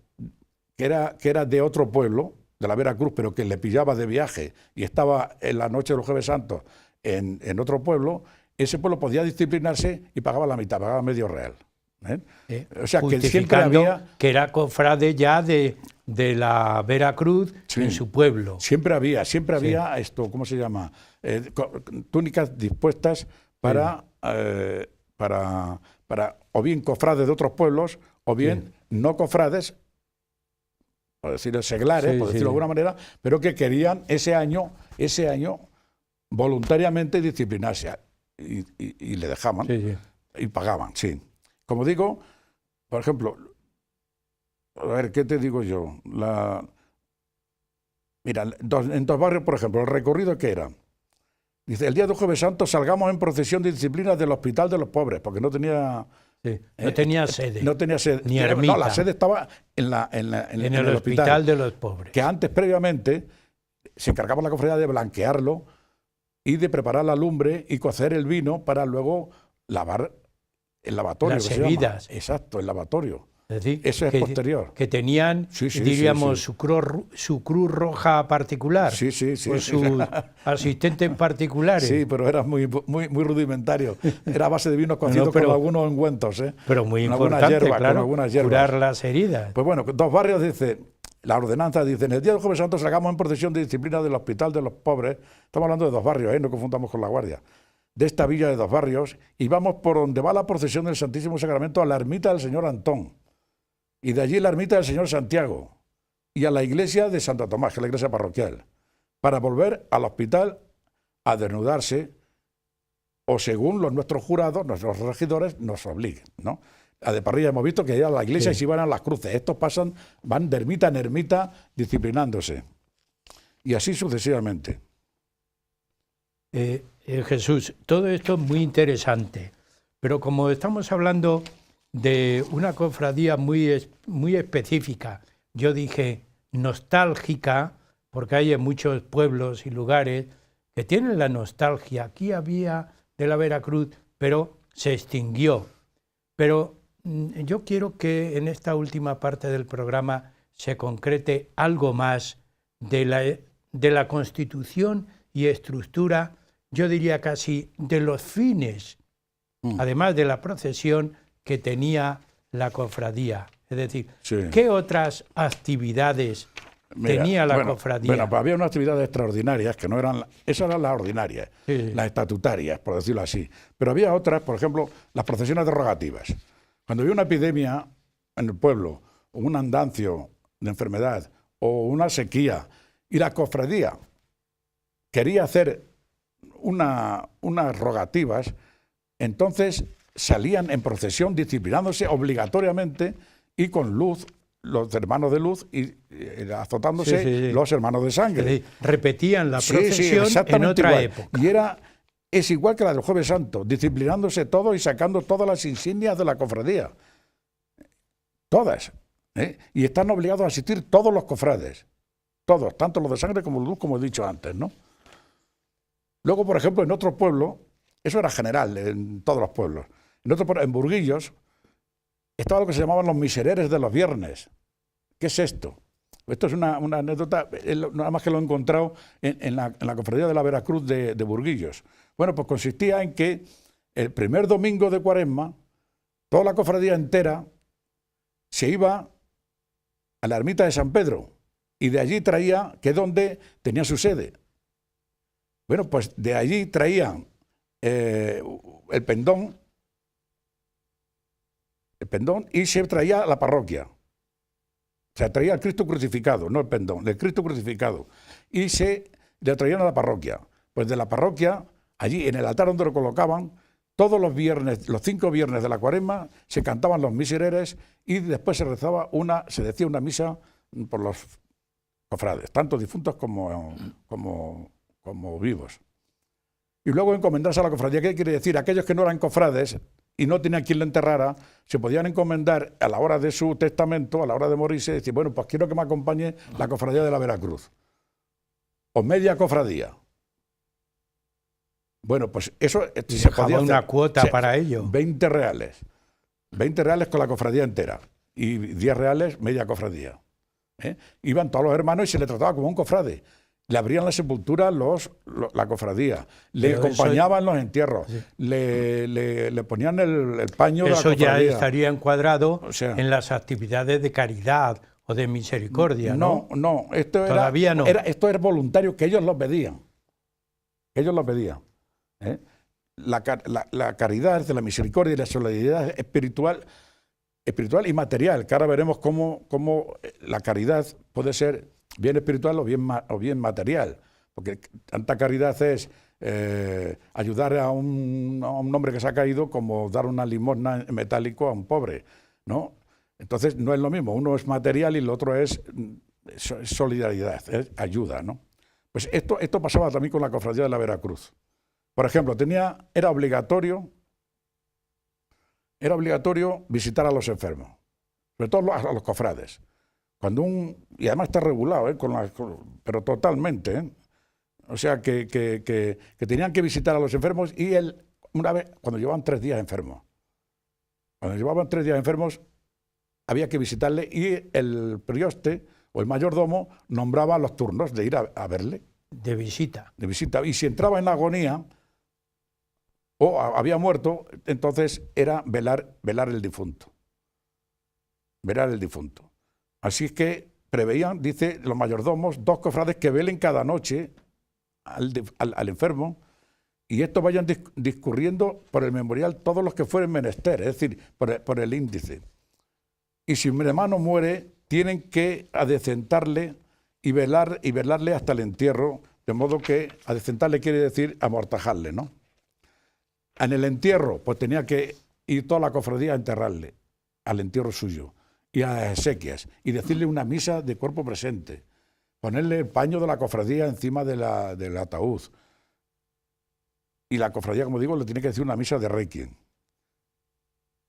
que era de otro pueblo, de la Vera Cruz, pero que le pillaba de viaje y estaba en la noche de los Jueves Santos en otro pueblo, ese pueblo podía disciplinarse y pagaba la mitad, pagaba medio real. O sea, que siempre justificando había... que era cofrade ya de la Veracruz en su pueblo. Siempre había esto, ¿cómo se llama? Túnicas dispuestas para o bien cofrades de otros pueblos, o bien no cofrades, por decirlo seglares, por decirlo de alguna manera, pero que querían ese año voluntariamente disciplinarse. Y le dejaban y pagaban, sí. Como digo, por ejemplo, a ver, ¿qué te digo yo? Mira, en dos barrios, por ejemplo, el recorrido que era. Dice, el día de Jueves Santo salgamos en procesión de disciplinas del Hospital de los Pobres, porque no tenía... no tenía sede. No tenía sede. Ni ermita. No, la sede estaba en el Hospital de los Pobres. Que antes, previamente, se encargaba la cofradía de blanquearlo y de preparar la lumbre y cocer el vino para luego lavar el lavatorio. Las bebidas. Exacto, el lavatorio. Es decir, eso es posterior. Que tenían, diríamos, su cruz roja particular. Sí. O sus asistentes particulares. Sí, pero era muy rudimentario. Era a base de vino cocido con algunos ungüentos. Pero muy importante, claro, curar las heridas. Pues bueno, dos barrios, dice, la ordenanza dice, en el día del Jueves Santo salgamos en procesión de disciplina del Hospital de los Pobres. Estamos hablando de dos barrios, no confundamos con La Guardia. De esta villa de dos barrios, y vamos por donde va la procesión del Santísimo Sacramento a la ermita del Señor Antón. Y de allí la ermita del Señor Santiago, y a la iglesia de Santo Tomás, que es la iglesia parroquial, para volver al hospital a desnudarse, o según nuestros jurados, nuestros regidores, nos obliguen, ¿no? A de parrilla hemos visto que ya a la iglesia se iban a las cruces. Estos van de ermita en ermita disciplinándose. Y así sucesivamente. Jesús, todo esto es muy interesante, pero como estamos hablando de una cofradía muy específica, yo dije nostálgica, porque hay en muchos pueblos y lugares que tienen la nostalgia. Aquí había de la Veracruz, pero se extinguió. Pero yo quiero que en esta última parte del programa se concrete algo más de la constitución y estructura, yo diría casi de los fines, además de la procesión que tenía la cofradía. Es decir, ¿qué otras actividades tenía la cofradía? Bueno, pues había unas actividades extraordinarias que no eran... Esas eran las ordinarias, las estatutarias, por decirlo así. Pero había otras, por ejemplo, las procesiones derogativas. Cuando había una epidemia en el pueblo, o un andancio de enfermedad, o una sequía, y la cofradía quería hacer unas rogativas, entonces salían en procesión disciplinándose obligatoriamente y con luz, los hermanos de luz, y azotándose los hermanos de sangre. Repetían la procesión en otra época. Y es igual que la del Jueves Santo, disciplinándose todo y sacando todas las insignias de la cofradía. Todas. Y están obligados a asistir todos los cofrades. Todos, tanto los de sangre como los de luz, como he dicho antes, ¿no? Luego, por ejemplo, en otro pueblo, eso era general en todos los pueblos, en Burguillos, estaba lo que se llamaban los misereres de los viernes. ¿Qué es esto? Esto es una anécdota, nada más que lo he encontrado en la cofradía de la Veracruz de Burguillos. Bueno, pues consistía en que el primer domingo de Cuaresma, toda la cofradía entera se iba a la ermita de San Pedro y de allí traía, que es donde tenía su sede. Bueno, pues de allí traían el pendón y se traía a la parroquia. O sea, traía al Cristo crucificado, no el pendón, el Cristo crucificado. Y se le traían a la parroquia. Pues de la parroquia, allí en el altar donde lo colocaban, todos los viernes, los 5 viernes de la Cuaresma, se cantaban los misereres y después se decía una misa por los cofrades, tanto difuntos como vivos. Y luego encomendarse a la cofradía. ¿Qué quiere decir? Aquellos que no eran cofrades y no tenían quien le enterrara, se podían encomendar a la hora de su testamento, a la hora de morirse, decir, bueno, pues quiero que me acompañe la cofradía de la Veracruz. O media cofradía. Bueno, pues eso se podía hacer. Una cuota para ello. 20 reales. 20 reales con la cofradía entera. Y 10 reales media cofradía. Iban todos los hermanos y se le trataba como un cofrade. Le abrían la sepultura la cofradía, le Pero acompañaban los entierros, sí. le ponían el paño de la Eso ya cofradía. estaría encuadrado O sea, en las actividades de caridad o de misericordia, ¿no? No, esto Todavía no. esto era voluntario, que ellos lo pedían. Ellos lo pedían. ¿Eh? La caridad, la misericordia y la solidaridad espiritual y material, que ahora veremos cómo la caridad puede ser bien espiritual o bien material, porque tanta caridad es ayudar a un hombre que se ha caído como dar una limosna en metálico a un pobre, ¿no? Entonces no es lo mismo, uno es material y el otro es solidaridad, es ayuda, ¿no? Pues esto pasaba también con la cofradía de la Veracruz. Por ejemplo, era obligatorio visitar a los enfermos, sobre todo a los cofrades. Y además está regulado, pero totalmente, ¿eh? O sea, que tenían que visitar a los enfermos y una vez, cuando llevaban 3 días enfermos, había que visitarle y el prioste o el mayordomo nombraba los turnos de ir a verle. De visita. De visita. Y si entraba en agonía o había muerto, entonces era velar el difunto. Velar el difunto. Así es que preveían, dice los mayordomos, 2 cofrades que velen cada noche al enfermo, y estos vayan discurriendo por el memorial todos los que fueren menester, es decir, por el índice. Y si un hermano muere, tienen que adecentarle y velarle hasta el entierro, de modo que adecentarle quiere decir amortajarle, ¿no? En el entierro, pues tenía que ir toda la cofradía a enterrarle, al entierro suyo, y a las exequias, y decirle una misa de cuerpo presente, ponerle el paño de la cofradía encima del ataúd. Y la cofradía, como digo, le tiene que decir una misa de requiem.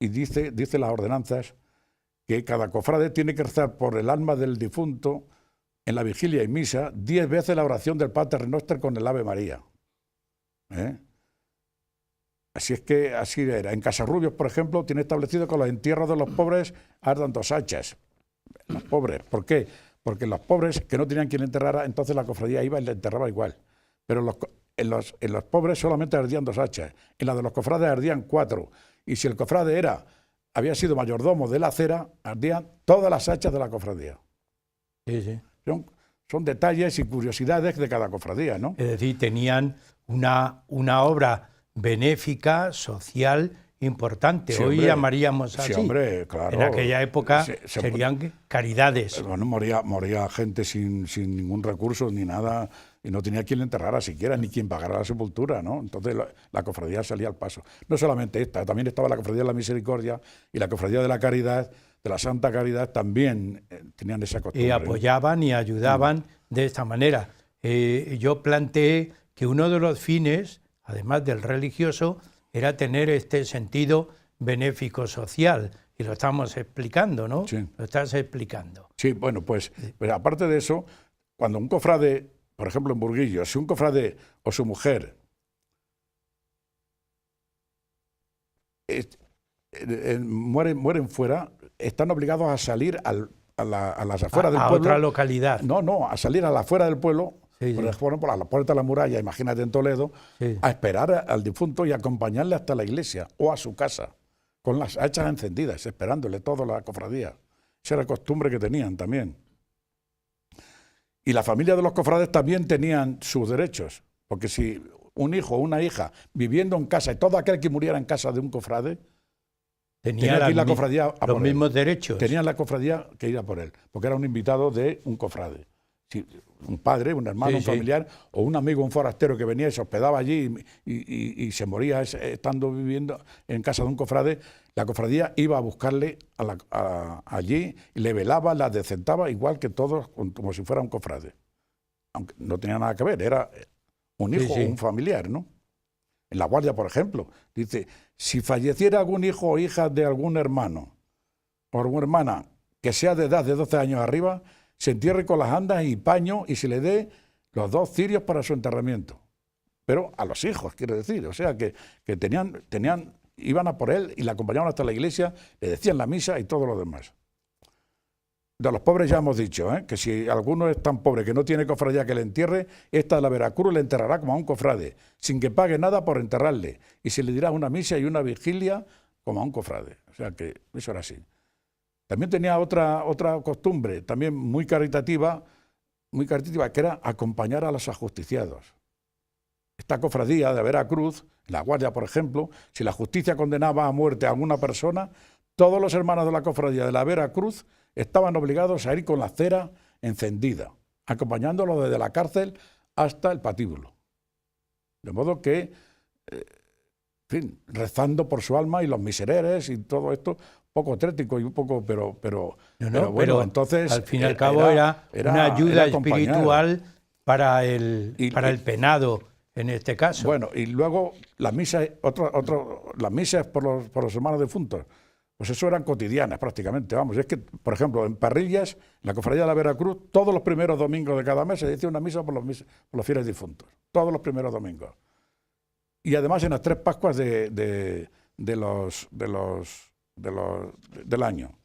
Y dice las ordenanzas que cada cofrade tiene que rezar por el alma del difunto en la vigilia y misa 10 veces la oración del Pater Noster con el Ave María. Así es que así era. En Casarrubios, por ejemplo, tiene establecido que los entierros de los pobres ardan 2 hachas. Los pobres. ¿Por qué? Porque los pobres que no tenían quien enterrara, entonces la cofradía iba y le enterraba igual. Pero en los pobres solamente ardían 2 hachas. En la de los cofrades ardían 4. Y si el cofrade había sido mayordomo de la acera, ardían todas las hachas de la cofradía. Sí, sí. Son detalles y curiosidades de cada cofradía, ¿no? Es decir, tenían una obra benéfica, social, importante. Sí, hoy hombre, llamaríamos así. Sí, hombre, claro. En aquella época serían caridades. Bueno, moría gente sin ningún recurso ni nada, y no tenía quien le enterrara siquiera, ni quien pagara la sepultura, ¿no? Entonces la cofradía salía al paso. No solamente esta, también estaba la cofradía de la Misericordia y la cofradía de la Caridad, de la Santa Caridad, también tenían esa costumbre. Y apoyaban y ayudaban de esta manera. Yo planteé que uno de los fines, además del religioso, era tener este sentido benéfico social, y lo estamos explicando, ¿no? Sí. Lo estás explicando. Sí, bueno, pues aparte de eso, cuando un cofrade, por ejemplo en Burguillo, si un cofrade o su mujer mueren fuera, están obligados a salir a las afueras del pueblo. A otra localidad. No, a salir a la afuera del pueblo. Sí, por ejemplo, a la puerta de la muralla, imagínate en Toledo, sí, a esperar al difunto y acompañarle hasta la iglesia o a su casa, con las hachas encendidas, esperándole toda la cofradía. Esa era la costumbre que tenían también. Y la familia de los cofrades también tenían sus derechos, porque si un hijo o una hija viviendo en casa, y todo aquel que muriera en casa de un cofrade, tenía que ir la cofradía a por los mismos derechos. Tenían la cofradía que ir a por él, porque era un invitado de un cofrade. Si un padre, un hermano, un familiar, o un amigo, un forastero que venía y se hospedaba allí y se moría estando viviendo en casa de un cofrade, la cofradía iba a buscarle allí y le velaba, la decentaba igual que todos, como si fuera un cofrade. Aunque no tenía nada que ver, era un hijo o un familiar, ¿no? En La Guardia, por ejemplo, dice, si falleciera algún hijo o hija de algún hermano o alguna hermana que sea de edad de 12 años arriba, se entierre con las andas y paño y se le dé los 2 cirios para su enterramiento. Pero a los hijos, quiero decir. O sea, que iban a por él y le acompañaban hasta la iglesia, le decían la misa y todo lo demás. De los pobres ya hemos dicho, que si alguno es tan pobre que no tiene cofradía que le entierre, esta de la Veracruz le enterrará como a un cofrade, sin que pague nada por enterrarle, y se le dirá una misa y una vigilia como a un cofrade. O sea que eso era así. También tenía otra costumbre, también muy caritativa, que era acompañar a los ajusticiados. Esta cofradía de Veracruz, la Guardia, por ejemplo, si la justicia condenaba a muerte a alguna persona, todos los hermanos de la cofradía de la Veracruz estaban obligados a ir con la cera encendida, acompañándolo desde la cárcel hasta el patíbulo. De modo que, en fin, rezando por su alma y los misereres y todo esto, poco trético y un poco, pero bueno, pero entonces al fin y al cabo era una ayuda espiritual para el penado, en este caso. Bueno, y luego las misas, las misas por los hermanos difuntos, pues eso eran cotidianas prácticamente, vamos. Es que, por ejemplo, en Parrillas, en la cofradía de la Veracruz, todos los primeros domingos de cada mes se decía una misa por los fieles difuntos, todos los primeros domingos. Y además en las 3 Pascuas del año.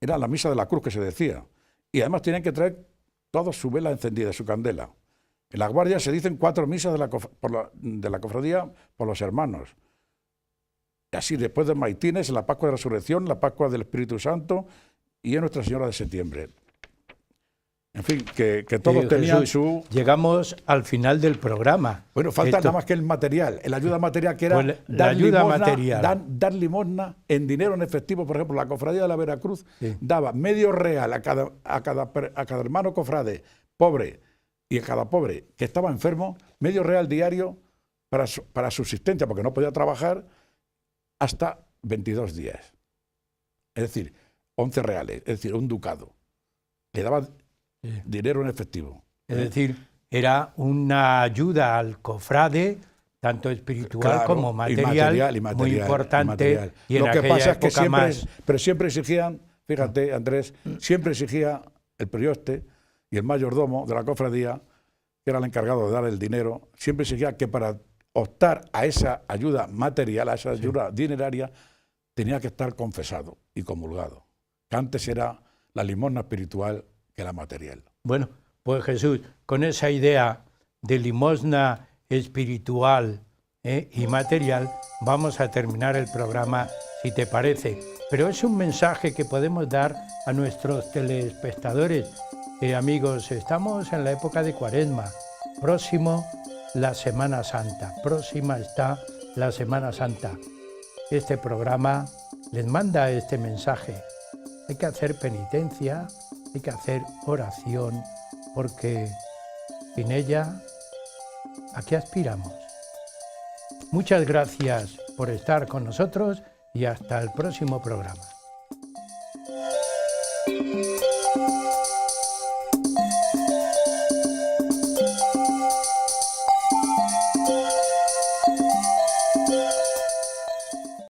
Era la misa de la cruz que se decía. Y además tenían que traer todos su vela encendida, su candela. En la Guardia se dicen 4 misas de la cofradía por los hermanos. Y así después de Maitines, la Pascua de Resurrección, la Pascua del Espíritu Santo y en Nuestra Señora de Septiembre. En fin, que todos tenían Jesús, llegamos al final del programa. Bueno, falta nada más que el material, la ayuda material, que era pues dar limosna en dinero en efectivo. Por ejemplo, la cofradía de la Veracruz daba medio real a cada hermano cofrade pobre y a cada pobre que estaba enfermo, medio real diario para subsistencia, porque no podía trabajar, hasta 22 días. Es decir, 11 reales, es decir, un ducado. Le daba dinero en efectivo. Es decir, era una ayuda al cofrade, tanto espiritual como material, muy importante. Y lo que pasa es que siempre exigían, fíjate, Andrés, siempre exigía el prioste y el mayordomo de la cofradía, que era el encargado de dar el dinero, siempre exigía que para optar a esa ayuda material, a esa ayuda dineraria, tenía que estar confesado y comulgado. Que antes era la limosna espiritual que la material. Bueno, pues Jesús, con esa idea de limosna espiritual y material, vamos a terminar el programa, si te parece. Pero es un mensaje que podemos dar a nuestros telespectadores. Amigos, estamos en la época de Cuaresma, próximo la Semana Santa, próxima está la Semana Santa. Este programa les manda este mensaje. Hay que hacer penitencia, hay que hacer oración, porque sin ella, ¿a qué aspiramos? Muchas gracias por estar con nosotros y hasta el próximo programa.